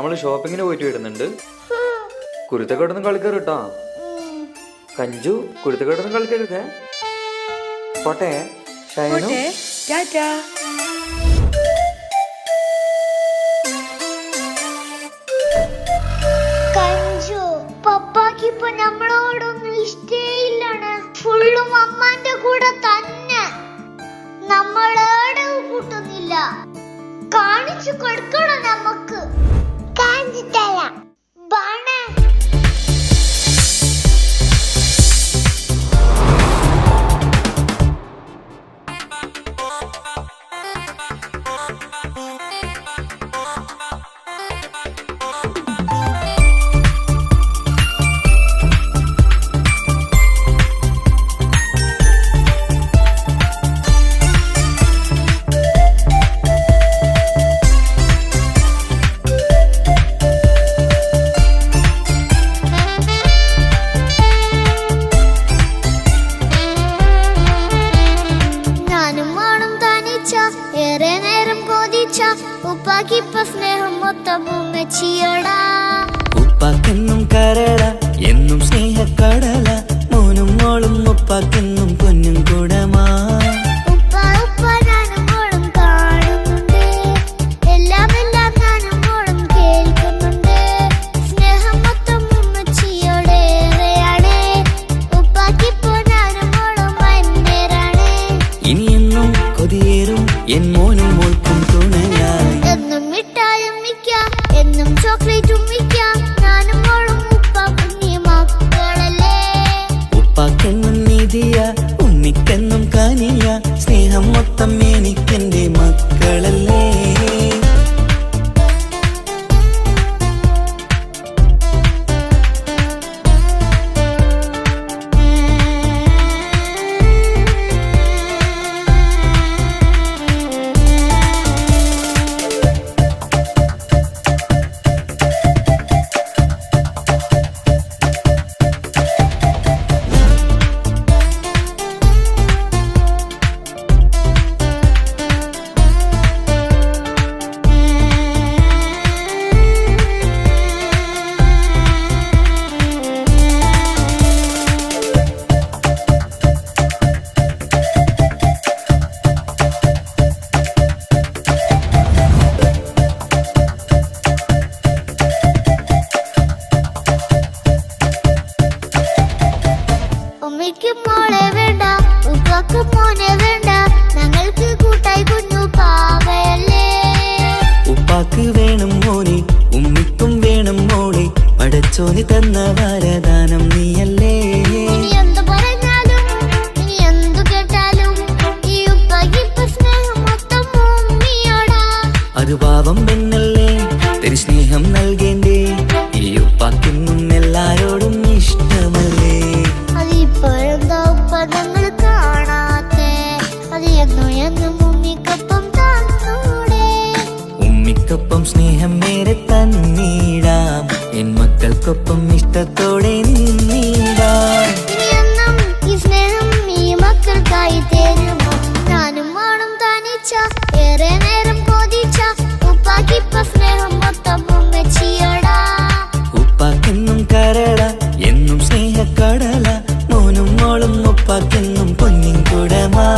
നമ്മള് ഷോപ്പിങ്ങിന് പോയിട്ട് വരുന്നുണ്ട്. കുരുത്തക്കേടൊന്നും കളിക്കരുത് കേട്ടോ. കഞ്ചു കുരുത്തക്കേടൊന്നും കളിക്കരുതേ. പോട്ടെ ഷൈനു. കഞ്ചു പപ്പാക്ക് ഇപ്പൊ നമ്മളോടൊന്നും ഇഷ്ടേയില്ലാണ്. ഫുള്ളും അമ്മാന്റെ കൂടെ തന്നെ. നമ്മളേടെ കൂട്ടുന്നില്ല. കാണിച്ചു കൊടുക്കണം നമുക്ക്. കാണിച്ചു തരാം. ബാണേ ഉപ്പാക്കിപ്പ സ്നേഹം മൊത്തം ഉമ്മച്ചിയോടാ. ഉപ്പാക്കെന്നും കരട എന്നും സ്നേഹക്കടല. മോനും മോളും ഉപ്പാക്കെന്നും പൊന്നും കൂടമാ. ഉപ്പ ഉപ്പ ഞാനും മോളും കാണുന്നുണ്ട്. എല്ലാം എല്ലാം ഞാനും മോളും കേൾക്കുന്നുണ്ട്. സ്നേഹം മൊത്തം ഉമ്മച്ചിയോടേറെയാണ്. ഉപ്പാക്കിപ്പോ ഞാനും മോളും വന്നേരാണ്. ഇനിയെന്നും കൊതിയേറും എൻ മോനും മോൾക്കും തുണയായി. എന്നും മിഠായും മിക്കാം, എന്നും ചോക്ലേറ്റും മിക്കാം. ഞാനും മോളും ഉപ്പ കുഞ്ഞി മക്കളല്ലേ. ഉപ്പാക്കെന്നും നീതിയ ഉണ്ണിക്കെന്നും കാനിയ. സ്നേഹം മൊത്തം എനിക്കെന്റെ മക്കളല്ലേ. ഉമ്മയ്ക്ക് മോളെ വേണ്ട, ഉപ്പാക്ക് മോനെ വേണ്ട. ഞങ്ങൾക്ക് കൂട്ടായി കുഞ്ഞു പാവയല്ലേ. ഉപ്പാക്ക് വേണം മോനെ, ഉമ്മിക്കും വേണം മോളെ. പടച്ചോന് തന്ന വരദാനം നീയല്ലേ. ഇനി എന്ത് പറഞ്ഞാലും ഇനി എന്തു കേട്ടാലും ഈ ഉപ്പാക്കിപ്പ സ്നേഹം മൊത്തം ഉമ്മിയോടാ. അത് പാവം പെണ്ണല്ലേ, തരി സ്നേഹം നൽകേണ്ടേ. ഈ ഉപ്പാക്കെന്നും എല്ലാരോടും ഇഷ്ടമല്ലേ. അതിപ്പോഴെന്താ ഉപ്പ ഞങ്ങൾ കാണാത്തെ. അത് എന്നും എന്നും ഉമ്മിക്കൊപ്പം തന്നൂടെ. ഉമ്മിക്കൊപ്പം സ്നേഹം നേരെ തന്നീടാം. എൻ മക്കൾക്കൊപ്പം ഇഷ്ടത്തോടെ നിന്നീടാം. ഇനി എന്നും ഈ സ്നേഹം ഈ മക്കൾക്കായി തരുമോ. ഞാനും മോളും തനിച്ച ഏറെ നേരം കൊതിച്ച. ഉപ്പാക്കിപ്പ സ്നേഹം മൊത്തം ഉമ്മച്ചിയോടാ. ഉപ്പാക്കെന്നും കരട എന്നും സ്നേഹക്കടല. മോനും മോളും ഉപ്പാക്കെന്നും പൊന്നിൻ കൂടമാ.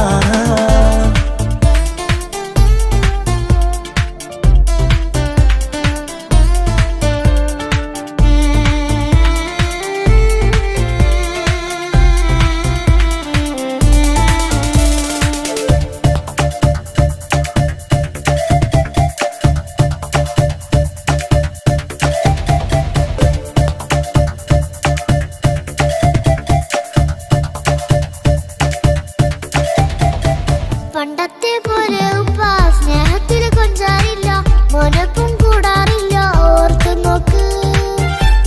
പണ്ടത്തെ പോലെ ഉപ്പ സ്നേഹത്തിൽ കൊഞ്ചാറില്ല. മോനൊപ്പം കൂടാറില്ല. ഓർത്തു നോക്ക്.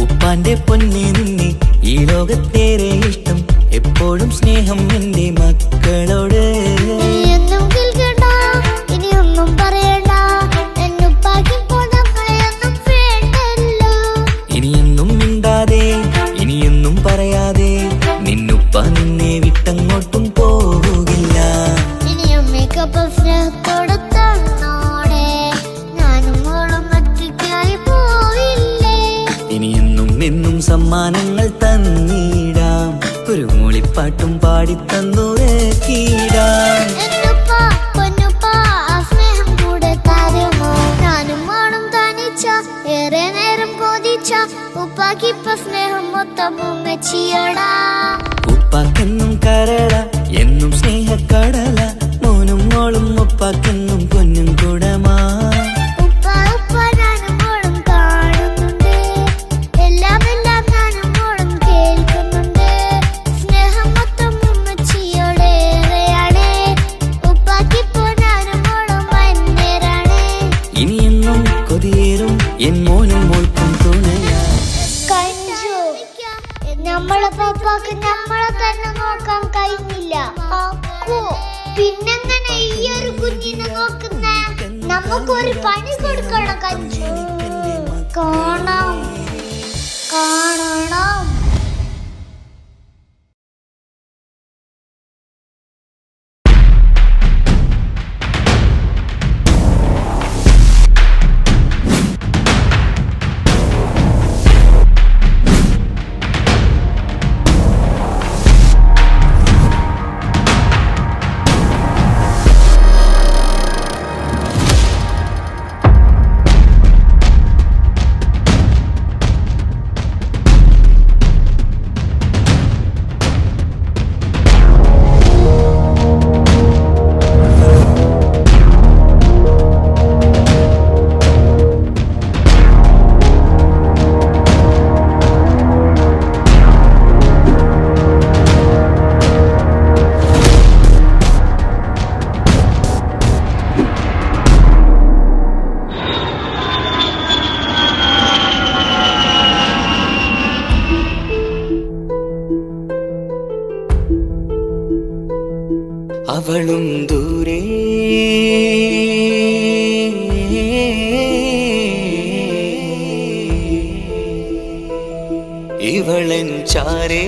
ഉപ്പാന്റെ പൊന്നെ നിന്നെ ഈ ലോകത്തേറെ ഇഷ്ടം. എപ്പോഴും സ്നേഹം എന്റെ മക്കളോട്. എന്നും കേൾക്കണ്ട, ഇനിയൊന്നും പറയണ്ട. എന്നുപ്പാക്കിപ്പോ നമ്മളെയൊന്നും വേണ്ടല്ലോ. ഇനിയൊന്നും മിണ്ടാതെ ഇനിയൊന്നും പറയാതെ നിന്നുപ്പ നിന്നെ വിട്ടങ്ങോട്ടും പോകില്ല. ഇനി അമ്മയ്ക്കൊപ്പം സ്നേഹത്തോടെ തന്നോടെ. ഞാനും മോളും ഒറ്റയ്ക്കായി പോയി. എന്നും എന്നും സമ്മാനങ്ങൾ തന്നിടാം, ഒരു മൂളിപ്പാട്ടും പാടിത്തന്നു കീടാം. ഏറെ നേരം കൊതിച്ച ഉപ്പാക്കിപ്പ സ്നേഹം മൊത്തം ഉമ്മച്ചിയടാ. ഉപ്പാക്കെന്നും കരള എന്നും സ്നേഹക്കടല, മോനും മോളും ഉപ്പാക്കെന്നും പൊന്നും കുടമാ. ഉപ്പ ഉപ്പ ഞാനും മോളും കാണുന്നുണ്ട്, എല്ലാം എല്ലാം ഞാനും മോളും കേൾക്കുന്നുണ്ട്. സ്നേഹം മൊത്തം ഉമ്മച്ചിയോടേറെയാണ്, ഉപ്പാക്കിപ്പോ ഞാനും മോളും വന്നേരാണ്. ഇനിയെന്നും കൊതിയേറും എൻ മോനും മോൾക്കും തുണയാ. നമ്മളെ പാപ്പാക്ക് നമ്മളെ തന്നെ നോക്കാൻ കഴിഞ്ഞില്ല. പിന്നെങ്ങനെ ഈ ഒരു കുഞ്ഞിനെ നോക്കുന്നേ? നമുക്കൊരു പണി കൊടുക്കണം കഞ്ചു. കാണാം കാണണം. അവളും ദൂരെ ഇവളൻ ചാരേ,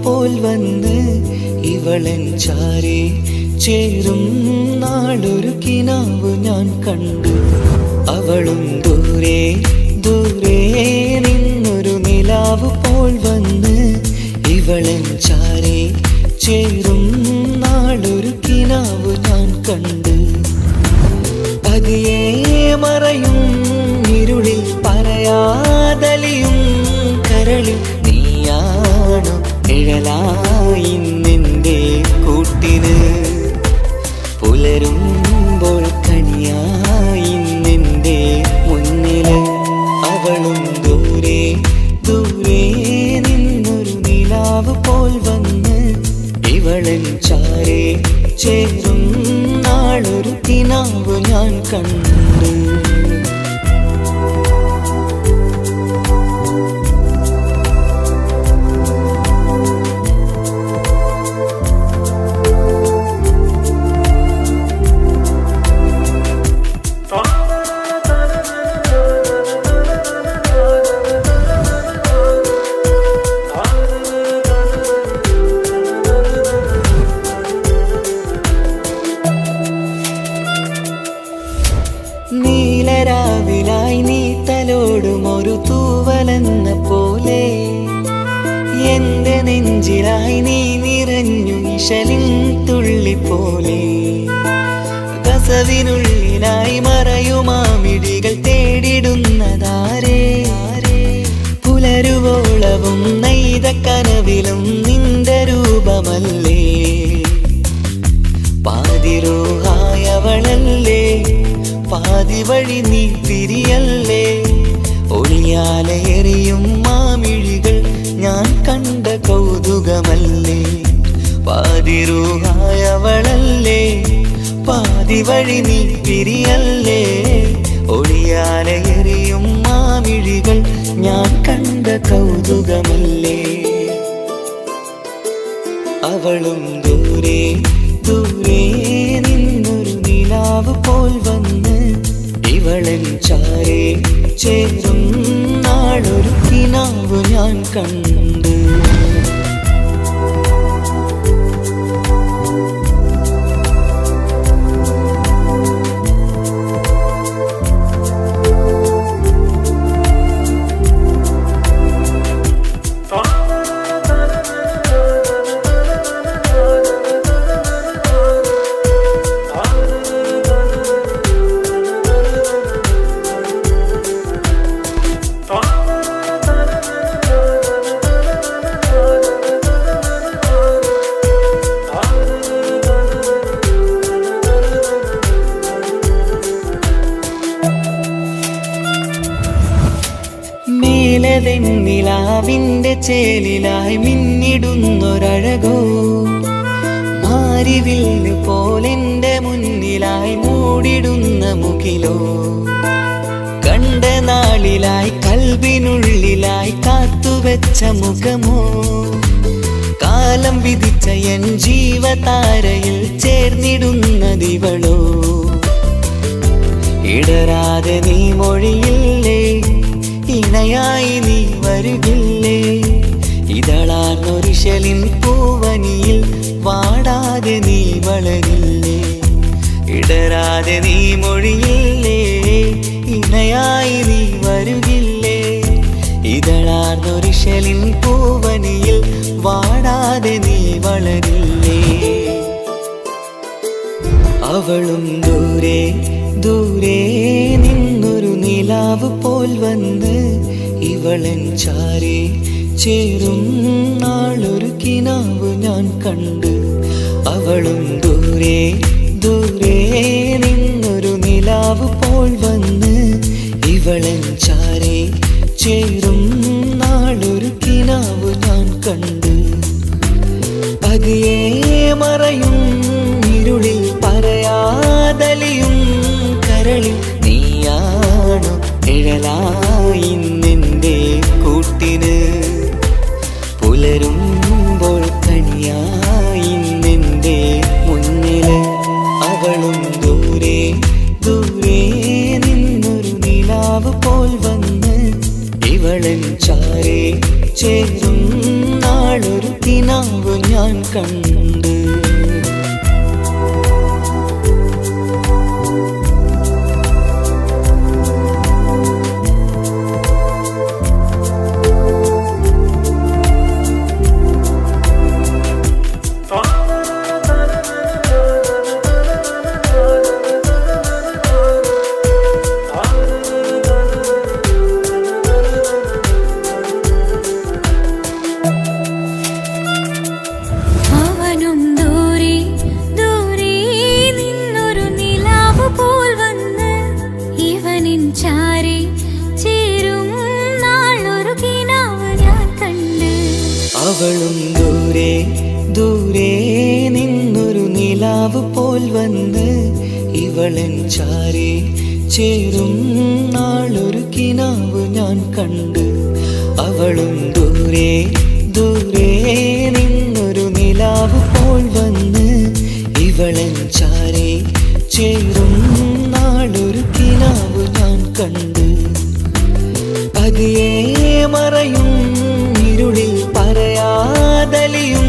പോൽ വന്ന് ഇവളൻ ചാരേ ചേരും നാളൊരു കിനാവ് ഞാൻ കണ്ടു. അവളും ദൂരെ ദൂരെ നിന്നൊരു നിലാവ് പോൽ വന്ന് ഇവളൻ ചാരേ ചേരും നാളൊരു കിനാവ് ഞാൻ കണ്ടു. പതിയെ മറയും ഇരുളിൽ പറയാതലിയും കരളിൽ നീയാണു നിഴലായി നിന്റെ കൂട്ടിന്. പുലരുമ്പോൾ കണിയായി നിന്റെ മുന്നില്. അവളും ദൂരെ ദൂരെ നിന്നൊരു നിലാവ് പോൽ വന്ന് ഇവളൻ ചാരേ ചേരും നാളൊരു കിനാവ് ഞാൻ കണ്ടു. നീലരാവിലായി നീ തലോടും ഒരു തൂവലെന്ന പോലെ എന്റെ നെഞ്ചിലായി നീ നിറഞ്ഞു ഇശലിൻ തുള്ളി പോലെ. കസവിനുള്ളിലായി മറയുമാമിടികൾ തേടിടുന്നതാരേ. പുലരുവോളവും നെയ്ത കനവിലും നിന്റെ രൂപമല്ലേ. പാതിരോഹായവളല്ലേ, പാതി വഴി നീ തിരിയല്ലേ. ഒളിയാലെ എറിയും മാമിഴികൾ ഞാൻ കണ്ട കൗതുകമല്ലേ. പാതിരൂഹായവളല്ലേ, പാതി വഴി നീ തിരിയല്ലേ. ഒളിയാലെ എറിയും മാമിഴികൾ ഞാൻ കണ്ട കൗതുകമല്ലേ. അവളും ദൂരെ ദൂരെ നിന്നു കണ്ട്. നിലാവിന്റെ ചേലിലായി മിന്നിടുന്നൊരഴകോ, മാരിവില്ല് പോലെന്റെ മുന്നിലായി മൂടിടുന്ന മുകിലോ, കണ്ട നാളിലായി കൽവിനുള്ളിലായി കാത്തുവെച്ച മുഖമോ, കാലം വിധിച്ച എൻ ജീവതാരയിൽ ചേർന്നിടുന്നതിവളോ, ഇടരാതെ നീ മൊഴിയില്ലേ, ഇണയായി നീ വരുകില്ലേ, ഇതളാർന്നൊരിശലിൻ പൂവനിയിൽ വാടാതെ നീ വളരില്ലേ, ഇടരാതെ നീ മൊഴിയില്ലേ, ഇണയായി നീ വരുകില്ലേ, ഇതളാർന്നൊരിശലിൻ പൂവനിയിൽ വാടാതെ നീ വളരില്ലേ. അവളും ദൂരെ ദൂരെ നിന്നൊരു നിലാവ് പോൽ വന്ന് ഇവളൻ ചാരി ചേരും നാളൊരു കിനാവ് ഞാൻ കണ്ട്. അവളും ദൂരെ ദൂരെ നിന്നൊരു നിലാവ് പോൽ വന്ന് ഇവളൻ ചാരി ചേരും നാളൊരു കിനാവ് ഞാൻ കണ്ട്. പതിയെ മറയും ഇരുളിൽ പറയാതലിയും കരളിൽ നീയാണു നിഴലായി നിന്റെ കൂട്ടിന്, പുലരുമ്പോൾ കണിയായി നിന്റെ മുന്നില്. അവളും ദൂരെ ദൂരെ നിന്നൊരു നിലാവ് പോൽ വന്ന് ഇവളൻ ചാരെ ചേരും നാളൊരു കിനാവ് ഞാൻ കണ്ട്. അവളും ദൂരെ ദൂരെ നിന്നൊരു നിലാവ് പോൽ വന്ന് ഇവളൻ ചാരി ചേരും നാളൊരു കിനാവ് ഞാൻ കണ്ട്. അവളും ദൂരെ ദൂരെ നിന്നൊരു നിലാവ് പോൽ വന്ന് ഇവളൻ ചാരി ചേരും നാളൊരു കിനാവ് ഞാൻ കണ്ട്. പതിയെ മറയും ഇരുളിൽ പറയാതലിയും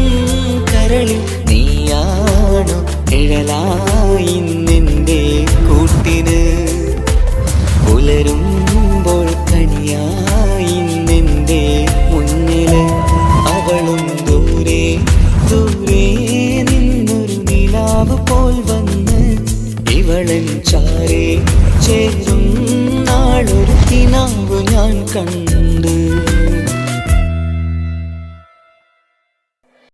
കരളിൽ നീയാണു നിഴലായി നിന്റെ കൂട്ടിന്, പുലരുമ്പോൾ കണിയായി നിന്റെ മുന്നില്. അവളും ദൂരെ ദൂരെ നിന്നൊരു നിലാവ് പോൽ വന്ന് ഇവളൻ ചാരെ ചേരും നാളൊരു കിനാവ് ഞാൻ കണ്ട്.